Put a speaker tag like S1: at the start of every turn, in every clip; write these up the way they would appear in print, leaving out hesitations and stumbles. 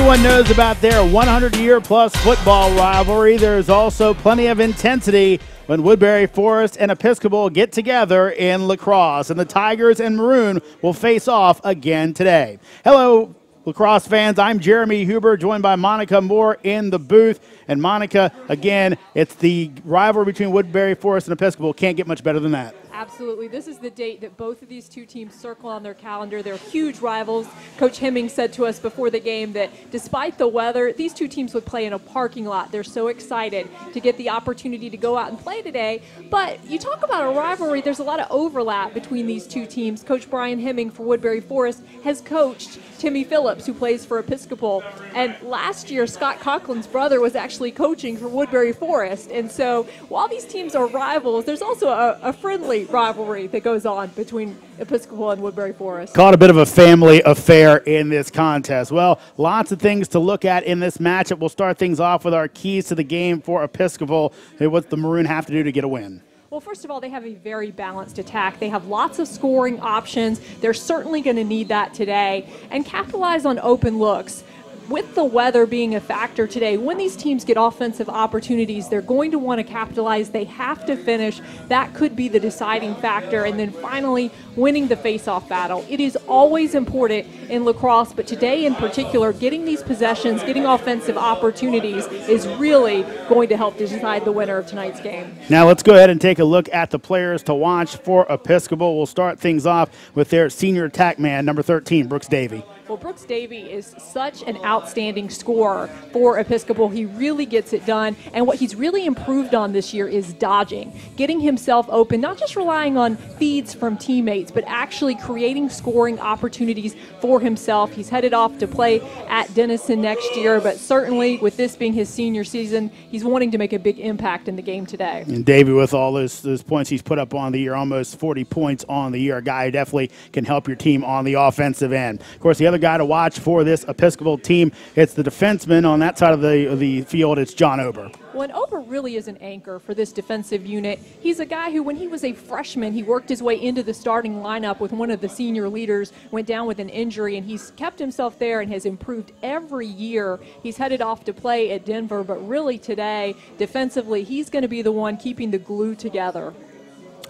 S1: Everyone knows about their 100-year-plus football rivalry. There's also plenty of intensity when Woodberry Forest and Episcopal get together in Lacrosse, and the Tigers and Maroon will face off again today. Hello, Lacrosse fans. I'm Jeremy Huber, joined by Monica Moore in the booth. And Monica, again, it's the rivalry between Woodberry Forest and Episcopal. Can't get much better than that.
S2: Absolutely. This is the date that both of these two teams circle on their calendar. They're huge rivals. Coach Hemming said to us before the game that despite the weather, these two teams would play in a parking lot. They're so excited to get the opportunity to go out and play today. But you talk about a rivalry, there's a lot of overlap between these two teams. Coach Brian Hemming for Woodberry Forest has coached Timmy Phillips, who plays for Episcopal. And last year, Scott Conklin's brother was actually coaching for Woodberry Forest. And so while these teams are rivals, there's also a friendly rivalry that goes on between Episcopal and Woodberry Forest.
S1: Caught a bit of a family affair in this contest. Well, lots of things to look at in this matchup. We'll start things off with our keys to the game for Episcopal. Hey, what the Maroon have to do to get a win?
S2: Well, first of all, they have a very balanced attack. They have lots of scoring options. They're certainly going to need that today. And capitalize on open looks. With the weather being a factor today, when these teams get offensive opportunities, they're going to want to capitalize. They have to finish. That could be the deciding factor. And then finally, winning the face-off battle. It is always important in lacrosse, but today in particular, getting these possessions, getting offensive opportunities is really going to help to decide the winner of tonight's game.
S1: Now let's go ahead and take a look at the players to watch for Episcopal. We'll start things off with their senior attack man, number 13, Brooks Davey.
S2: Well, Brooks Davey is such an outstanding scorer for Episcopal. He really gets it done. And what he's really improved on this year is dodging, getting himself open, not just relying on feeds from teammates, but actually creating scoring opportunities for himself. He's headed off to play at Denison next year, but certainly with this being his senior season, he's wanting to make a big impact in the game today.
S1: And Davey, with all those points he's put up on the year, almost 40 points on the year, a guy who definitely can help your team on the offensive end. Of course, the other guy to watch for this Episcopal team, it's the defenseman on that side of the field. It's John Ober.
S2: Well, and Ober really is an anchor for this defensive unit. He's a guy who, when he was a freshman, he worked his way into the starting lineup with one of the senior leaders, went down with an injury, and he's kept himself there and has improved every year. He's headed off to play at Denver, but really today, defensively, he's going to be the one keeping the glue together.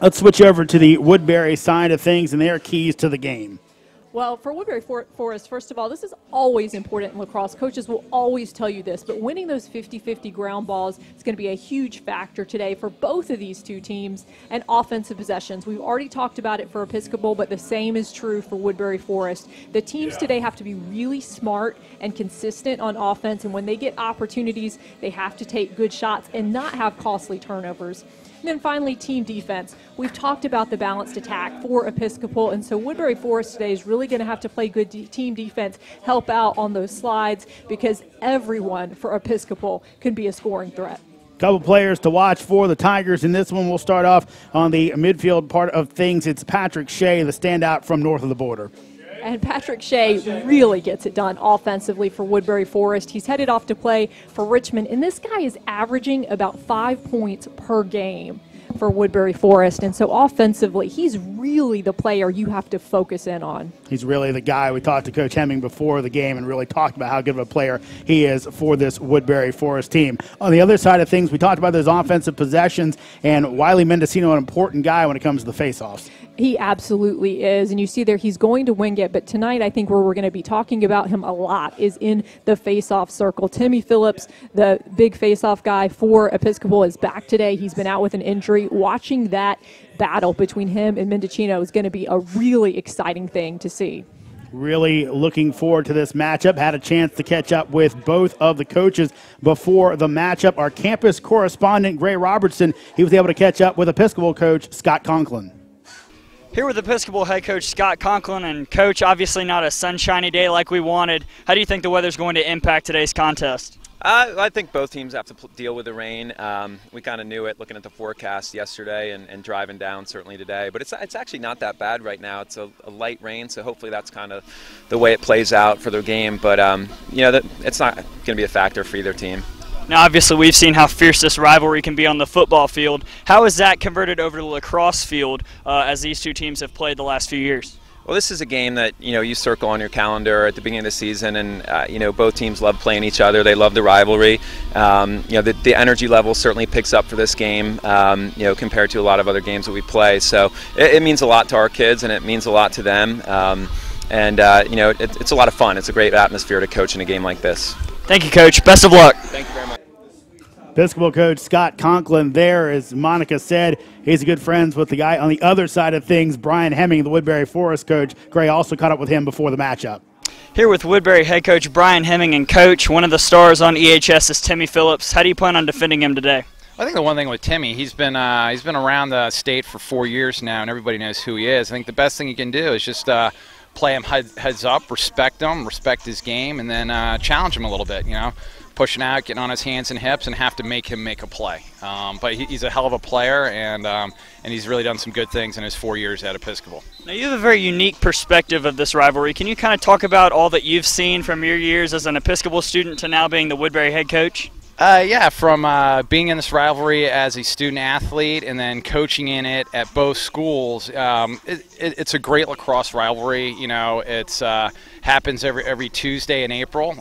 S1: Let's switch over to the Woodberry side of things and their keys to the game.
S2: Well, for Woodberry Forest, first of all, this is always important in lacrosse. Coaches will always tell you this, but winning those 50-50 ground balls is going to be a huge factor today for both of these two teams, and offensive possessions. We've already talked about it for Episcopal, but the same is true for Woodberry Forest. The teams today have to be really smart and consistent on offense, and when they get opportunities, they have to take good shots and not have costly turnovers. And then finally, team defense. We've talked about the balanced attack for Episcopal, and so Woodberry Forest today is really going to have to play good team defense, help out on those slides, because everyone for Episcopal can be a scoring threat.
S1: Couple players to watch for the Tigers in this one. We'll start off on the midfield part of things. It's Patrick Shea, the standout from north of the border.
S2: And Patrick Shea really gets it done offensively for Woodberry Forest. He's headed off to play for Richmond, and this guy is averaging about 5 points per game for Woodberry Forest. And so offensively, he's really the player you have to focus in on.
S1: He's really the guy. We talked to Coach Hemming before the game and really talked about how good of a player he is for this Woodberry Forest team. On the other side of things, we talked about those offensive possessions, and Wiley Mendocino, an important guy when it comes to the faceoffs.
S2: He absolutely is, and you see there he's going to wing it, but tonight I think where we're going to be talking about him a lot is in the face-off circle. Timmy Phillips, the big face-off guy for Episcopal, is back today. He's been out with an injury. Watching that battle between him and Mendocino is going to be a really exciting thing to see.
S1: Really looking forward to this matchup. Had a chance to catch up with both of the coaches before the matchup. Our campus correspondent, Gray Robertson, he was able to catch up with Episcopal coach Scott Conklin.
S3: Here with Episcopal head coach Scott Conklin, and coach, obviously not a sunshiny day like we wanted. How do you think the weather's going to impact today's contest?
S4: I think both teams have to deal with the rain. We kind of knew it looking at the forecast yesterday and driving down certainly today. But it's actually not that bad right now. It's a light rain, so hopefully that's kind of the way it plays out for the game. But, it's not going to be a factor for either team.
S3: Now, obviously, we've seen how fierce this rivalry can be on the football field. How is that converted over to the lacrosse field as these two teams have played the last few years?
S4: Well, this is a game that you circle on your calendar at the beginning of the season, and both teams love playing each other. They love the rivalry. The energy level certainly picks up for this game, compared to a lot of other games that we play. So it means a lot to our kids, and it means a lot to them. It's a lot of fun. It's a great atmosphere to coach in a game like this.
S3: Thank you, Coach. Best of luck.
S4: Thank you very much.
S1: Episcopal coach Scott Conklin there, as Monica said, he's good friends with the guy on the other side of things, Brian Hemming, the Woodberry Forest coach. Gray also caught up with him before the matchup.
S3: Here with Woodberry head coach Brian Hemming, and coach, one of the stars on EHS is Timmy Phillips. How do you plan on defending him today?
S5: I think the one thing with Timmy, he's been around the state for 4 years now, and everybody knows who he is. I think the best thing you can do is just play him heads up, respect him, respect his game, and then challenge him a little bit, pushing out, getting on his hands and hips, and have to make him make a play. But he's a hell of a player, and he's really done some good things in his 4 years at Episcopal.
S3: Now, you have a very unique perspective of this rivalry. Can you kind of talk about all that you've seen from your years as an Episcopal student to now being the Woodberry head coach?
S5: Yeah, from being in this rivalry as a student athlete and then coaching in it at both schools, it's a great lacrosse rivalry. It's happens every Tuesday in April.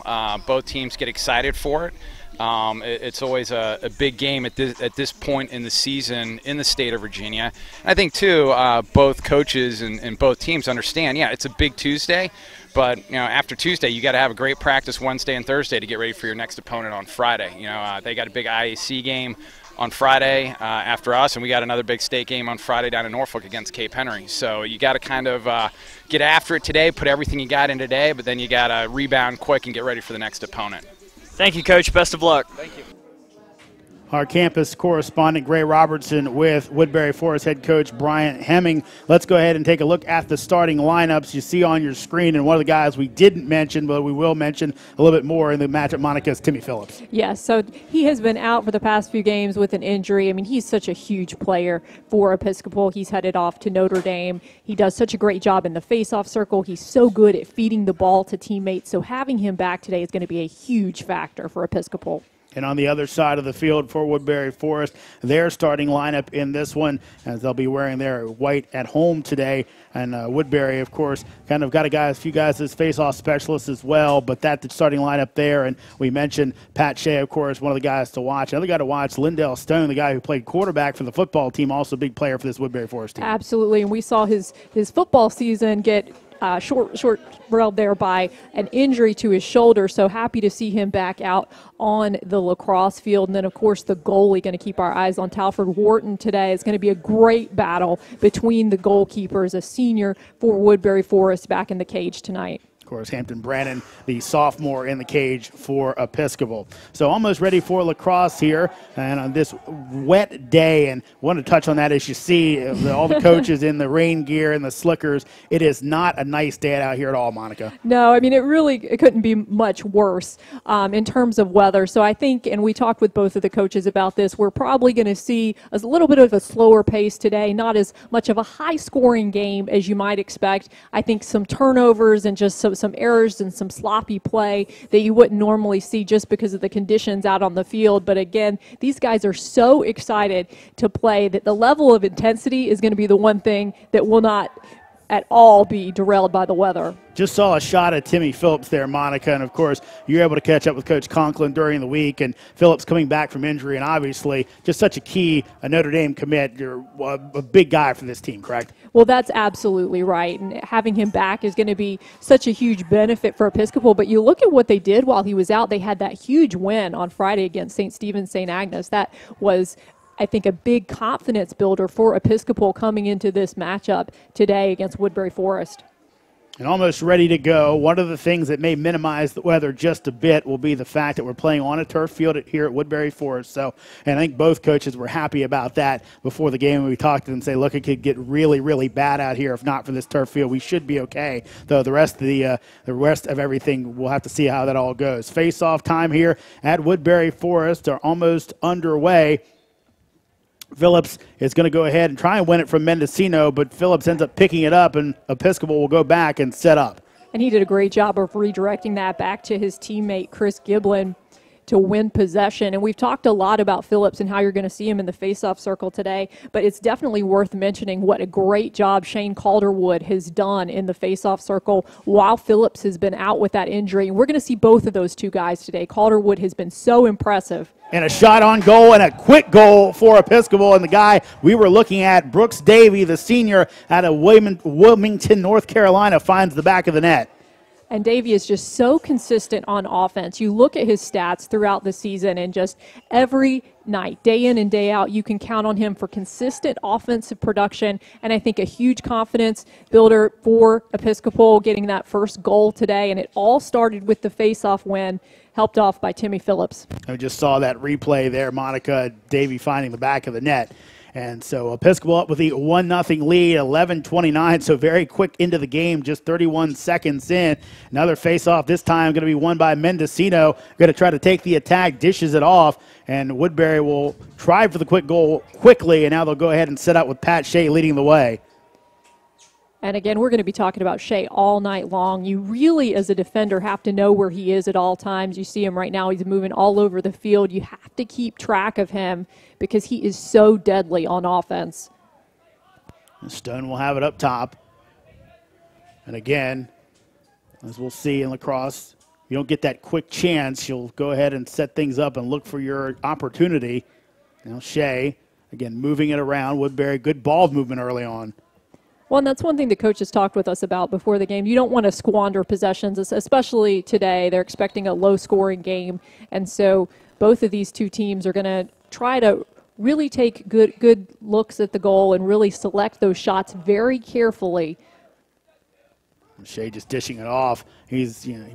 S5: Both teams get excited for it. It's always a big game at this point in the season in the state of Virginia. And I think, too, both coaches and both teams understand, yeah, it's a big Tuesday, but after Tuesday, you got to have a great practice Wednesday and Thursday to get ready for your next opponent on Friday. They got a big IAC game on Friday after us, and we got another big state game on Friday down in Norfolk against Cape Henry. So you got to kind of get after it today, put everything you got in today, but then you got to rebound quick and get ready for the next opponent.
S3: Thank you, Coach. Best of luck.
S5: Thank you.
S1: Our campus correspondent, Gray Robertson, with Woodberry Forest head coach Brian Hemming. Let's go ahead and take a look at the starting lineups you see on your screen. And one of the guys we didn't mention, but we will mention a little bit more in the matchup, Monica, is Timmy Phillips.
S2: Yes, so he has been out for the past few games with an injury. I mean, he's such a huge player for Episcopal. He's headed off to Notre Dame. He does such a great job in the face-off circle. He's so good at feeding the ball to teammates. So having him back today is going to be a huge factor for Episcopal.
S1: And on the other side of the field for Woodberry Forest, their starting lineup in this one, as they'll be wearing their white at home today. And Woodberry, of course, kind of got a few guys as face-off specialists as well, but that's the starting lineup there. And we mentioned Pat Shea, of course, one of the guys to watch. Another guy to watch, Lindell Stone, the guy who played quarterback for the football team, also a big player for this Woodberry Forest team.
S2: Absolutely, and we saw his football season get short railed there by an injury to his shoulder, so happy to see him back out on the lacrosse field. And then, of course, the goalie, going to keep our eyes on Talford Wharton today. It's going to be a great battle between the goalkeepers, a senior for Woodberry Forest back in the cage tonight.
S1: Of course, Hampton Brannon, the sophomore in the cage for Episcopal. So almost ready for lacrosse here, and on this wet day, and want to touch on that as you see all the coaches in the rain gear and the slickers. It is not a nice day out here at all, Monica.
S2: No, I mean, it couldn't be much worse in terms of weather. So I think, and we talked with both of the coaches about this, we're probably going to see a little bit of a slower pace today, not as much of a high-scoring game as you might expect. I think some turnovers and just some errors and some sloppy play that you wouldn't normally see just because of the conditions out on the field. But again, these guys are so excited to play that the level of intensity is going to be the one thing that will not at all be derailed by the weather.
S1: Just saw a shot at Timmy Phillips there, Monica, and of course you're able to catch up with Coach Conklin during the week, and Phillips coming back from injury, and obviously just such a Notre Dame commit. You're a big guy for this team, correct?
S2: Well, that's absolutely right, and having him back is going to be such a huge benefit for Episcopal. But you look at what they did while he was out. They had that huge win on Friday against St. Stephen's St. Agnes. That was, I think, a big confidence builder for Episcopal coming into this matchup today against Woodberry Forest.
S1: And almost ready to go. One of the things that may minimize the weather just a bit will be the fact that we're playing on a turf field here at Woodberry Forest. So, and I think both coaches were happy about that before the game. We talked to them and say, look, it could get really, really bad out here if not for this turf field. We should be okay. Though the rest of everything, we'll have to see how that all goes. Face-off time here at Woodberry Forest are almost underway. Phillips is going to go ahead and try and win it from Mendocino, but Phillips ends up picking it up, and Episcopal will go back and set up.
S2: And he did a great job of redirecting that back to his teammate, Chris Giblin. to win possession. And we've talked a lot about Phillips and how you're going to see him in the faceoff circle today, but it's definitely worth mentioning what a great job Shane Calderwood has done in the faceoff circle while Phillips has been out with that injury. And we're going to see both of those two guys today. Calderwood has been so impressive.
S1: And a shot on goal and a quick goal for Episcopal. And the guy we were looking at, Brooks Davey, the senior out of Wilmington, North Carolina, finds the back of the net.
S2: And Davey is just so consistent on offense. You look at his stats throughout the season, and just every night, day in and day out, you can count on him for consistent offensive production. And I think a huge confidence builder for Episcopal getting that first goal today. And it all started with the faceoff win, helped off by Timmy Phillips.
S1: I just saw that replay there, Monica. Davey finding the back of the net. And so Episcopal up with the 1-0 lead, 11:29, so very quick into the game, just 31 seconds in. Another face-off, this time going to be won by Mendocino. Going to try to take the attack, dishes it off, and Woodberry will try for the quick goal quickly, and now they'll go ahead and set up with Pat Shea leading the way.
S2: And again, we're going to be talking about Shea all night long. You really, as a defender, have to know where he is at all times. You see him right now. He's moving all over the field. You have to keep track of him because he is so deadly on offense.
S1: Stone will have it up top. And again, as we'll see in lacrosse, you don't get that quick chance. You'll go ahead and set things up and look for your opportunity. Now Shea, again, moving it around. Woodberry, good ball movement early on.
S2: Well, and that's one thing the coaches talked with us about before the game. You don't want to squander possessions, especially today. They're expecting a low-scoring game, and so both of these two teams are going to try to really take good looks at the goal and really select those shots very carefully.
S1: Shea just dishing it off. He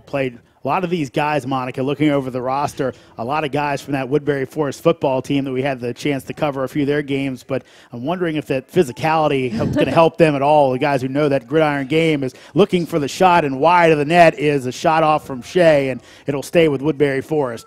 S1: played a lot of these guys, Monica, looking over the roster, a lot of guys from that Woodberry Forest football team that we had the chance to cover a few of their games, but I'm wondering if that physicality is going to help them at all. The guys who know that gridiron game is looking for the shot, and wide of the net is a shot off from Shea, and it'll stay with Woodberry Forest.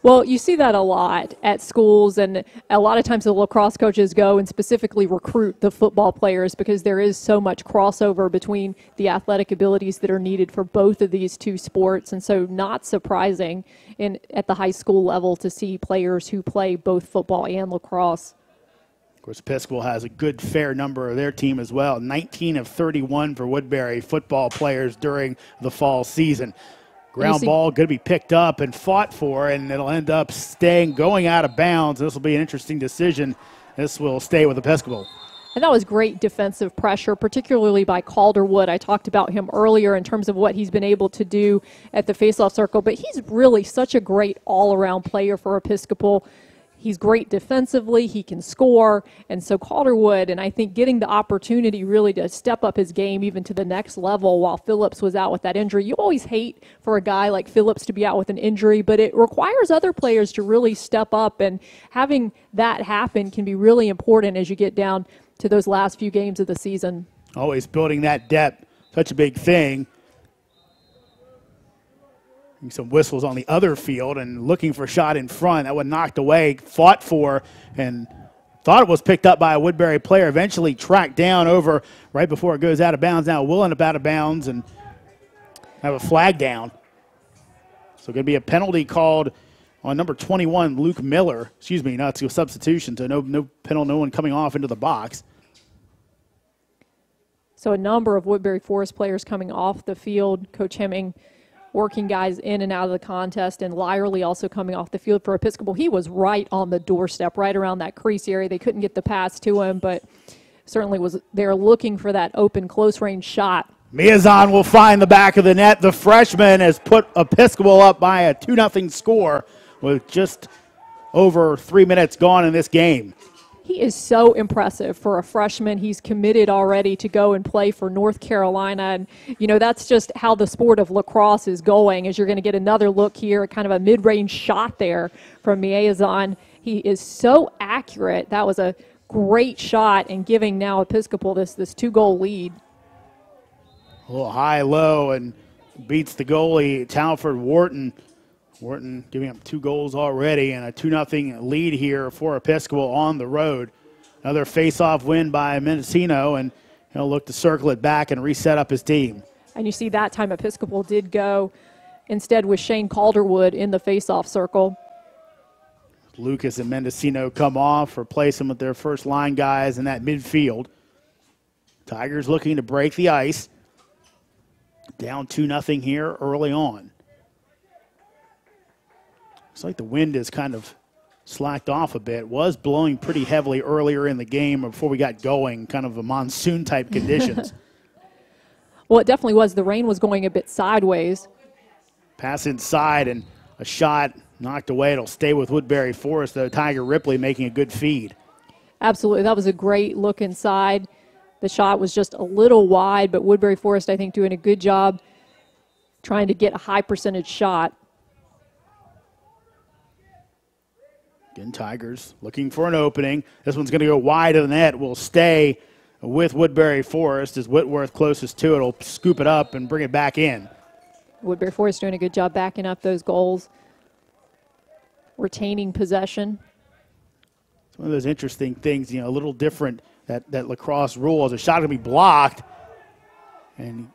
S2: Well, you see that a lot at schools, and a lot of times the lacrosse coaches go and specifically recruit the football players because there is so much crossover between the athletic abilities that are needed for both of these two sports. And so not surprising at the high school level to see players who play both football and lacrosse.
S1: Of course, Episcopal has a good fair number of their team as well. 19 of 31 for Woodberry football players during the fall season. Ground ball going to be picked up and fought for, and it'll end up going out of bounds. This will be an interesting decision. This will stay with Episcopal.
S2: And that was great defensive pressure, particularly by Calderwood. I talked about him earlier in terms of what he's been able to do at the faceoff circle, but he's really such a great all-around player for Episcopal. He's great defensively. He can score. And so Calderwood, and I think getting the opportunity really to step up his game even to the next level while Phillips was out with that injury. You always hate for a guy like Phillips to be out with an injury, but it requires other players to really step up. And having that happen can be really important as you get down to those last few games of the season.
S1: Always building that depth, such a big thing. Some whistles on the other field and looking for a shot in front. That one knocked away, fought for, and thought it was picked up by a Woodberry player. Eventually tracked down over right before it goes out of bounds. Now will end up out of bounds and have a flag down. So going to be a penalty called on number 21, Luke Miller. Excuse me, not to a substitution, so no penalty, no one coming off into the box.
S2: So a number of Woodberry Forest players coming off the field. Coach Hemming working guys in and out of the contest, and Lyerly also coming off the field for Episcopal. He was right on the doorstep, right around that crease area. They couldn't get the pass to him, but certainly was there looking for that open, close-range shot.
S1: Miazon will find the back of the net. The freshman has put Episcopal up by a 2-0 score with just over 3 minutes gone in this game.
S2: He is so impressive for a freshman. He's committed already to go and play for North Carolina. And, you know, that's just how the sport of lacrosse is going, as you're going to get another look here, kind of a mid-range shot there from Miazon. He is so accurate. That was a great shot, and giving now Episcopal this 2-goal lead.
S1: A little high-low and beats the goalie, Talford Wharton. Wharton giving up 2 goals already and a 2-0 lead here for Episcopal on the road. Another face-off win by Mendocino, and he'll look to circle it back and reset up his team.
S2: And you see that time Episcopal did go instead with Shane Calderwood in the faceoff circle.
S1: Lucas and Mendocino come off, replace them with their first line guys in that midfield. Tigers looking to break the ice. Down 2-0 here early on. Looks like the wind is kind of slacked off a bit. Was blowing pretty heavily earlier in the game before we got going, kind of a monsoon type conditions.
S2: Well, it definitely was. The rain was going a bit sideways.
S1: Pass inside and a shot knocked away. It'll stay with Woodberry Forest, though. Tiger Ripley making a good feed.
S2: Absolutely. That was a great look inside. The shot was just a little wide, but Woodberry Forest, I think, doing a good job trying to get a high percentage shot.
S1: Again, Tigers looking for an opening. This one's going to go wide of the net. Will stay with Woodberry Forest as Whitworth closest to it will scoop it up and bring it back in.
S2: Woodberry Forest doing a good job backing up those goals, retaining possession.
S1: It's one of those interesting things, a little different, that lacrosse rule. As a shot can be blocked, and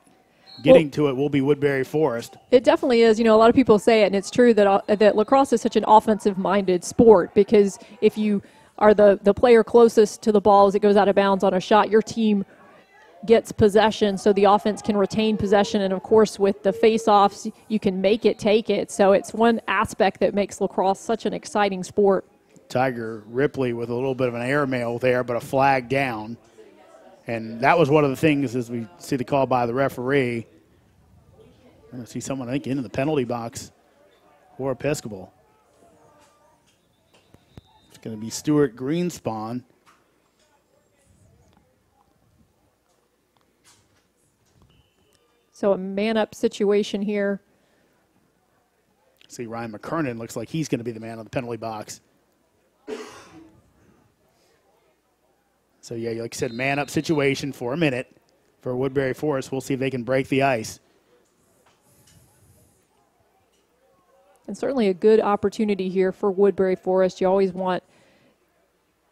S1: getting to it will be Woodberry Forest.
S2: It definitely is. A lot of people say it, and it's true that lacrosse is such an offensive-minded sport, because if you are the player closest to the ball as it goes out of bounds on a shot, your team gets possession so the offense can retain possession. And, of course, with the face-offs, you can make it, take it. So it's one aspect that makes lacrosse such an exciting sport.
S1: Tiger Ripley with a little bit of an airmail there, but a flag down. And that was one of the things as we see the call by the referee. I'm going to see someone, I think, into the penalty box for Episcopal. It's going to be Stuart Greenspan.
S2: So a man-up situation here.
S1: See, Ryan McKernan looks like he's going to be the man on the penalty box. So, yeah, like I said, man-up situation for a minute for Woodberry Forest. We'll see if they can break the ice.
S2: And certainly a good opportunity here for Woodberry Forest. You always want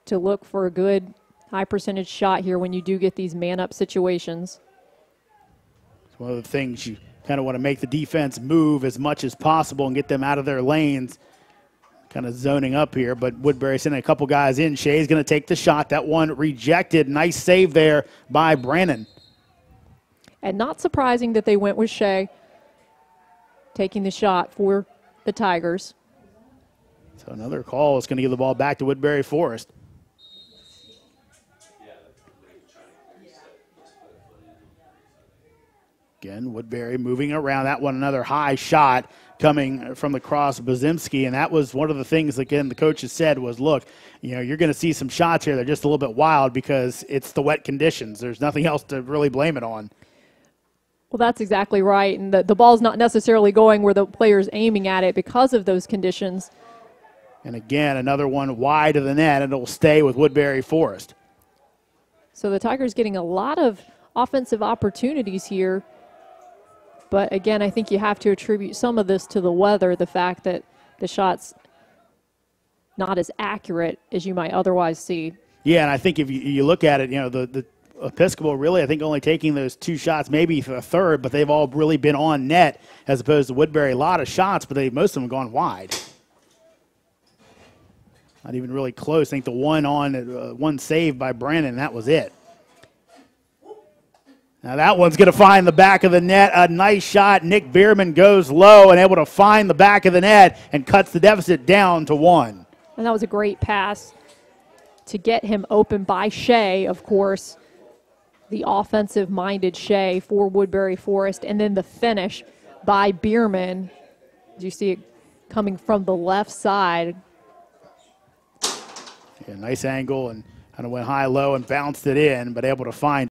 S2: to look for a good high-percentage shot here when you do get these man-up situations.
S1: It's one of the things you kind of want to make the defense move as much as possible and get them out of their lanes. Kind of zoning up here, but Woodberry sending a couple guys in. Shea's going to take the shot. That one rejected. Nice save there by Brannon.
S2: And not surprising that they went with Shea taking the shot for the Tigers.
S1: So another call is going to give the ball back to Woodberry Forest. Again, Woodberry moving around. That one, another high shot coming from the cross Bazimski, and that was one of the things, again, the coaches said was, look, you're going to see some shots here that are just a little bit wild because it's the wet conditions. There's nothing else to really blame it on.
S2: Well, that's exactly right, and the ball's not necessarily going where the player's aiming at it because of those conditions.
S1: And again, another one wide of the net, and it'll stay with Woodberry Forest.
S2: So the Tigers getting a lot of offensive opportunities here. But again, I think you have to attribute some of this to the weather, the fact that the shot's not as accurate as you might otherwise see.
S1: Yeah, and I think if you look at it, the Episcopal really, I think, only taking those two shots, maybe for a third, but they've all really been on net as opposed to Woodberry. A lot of shots, but most of them have gone wide. Not even really close. I think the one save by Brandon, that was it. Now that one's going to find the back of the net. A nice shot. Nick Bierman goes low and able to find the back of the net and cuts the deficit down to 1.
S2: And that was a great pass to get him open by Shea, of course, the offensive-minded Shea for Woodberry Forest. And then the finish by Bierman. You see it coming from the left side.
S1: Yeah, nice angle and kind of went high-low and bounced it in, but able to find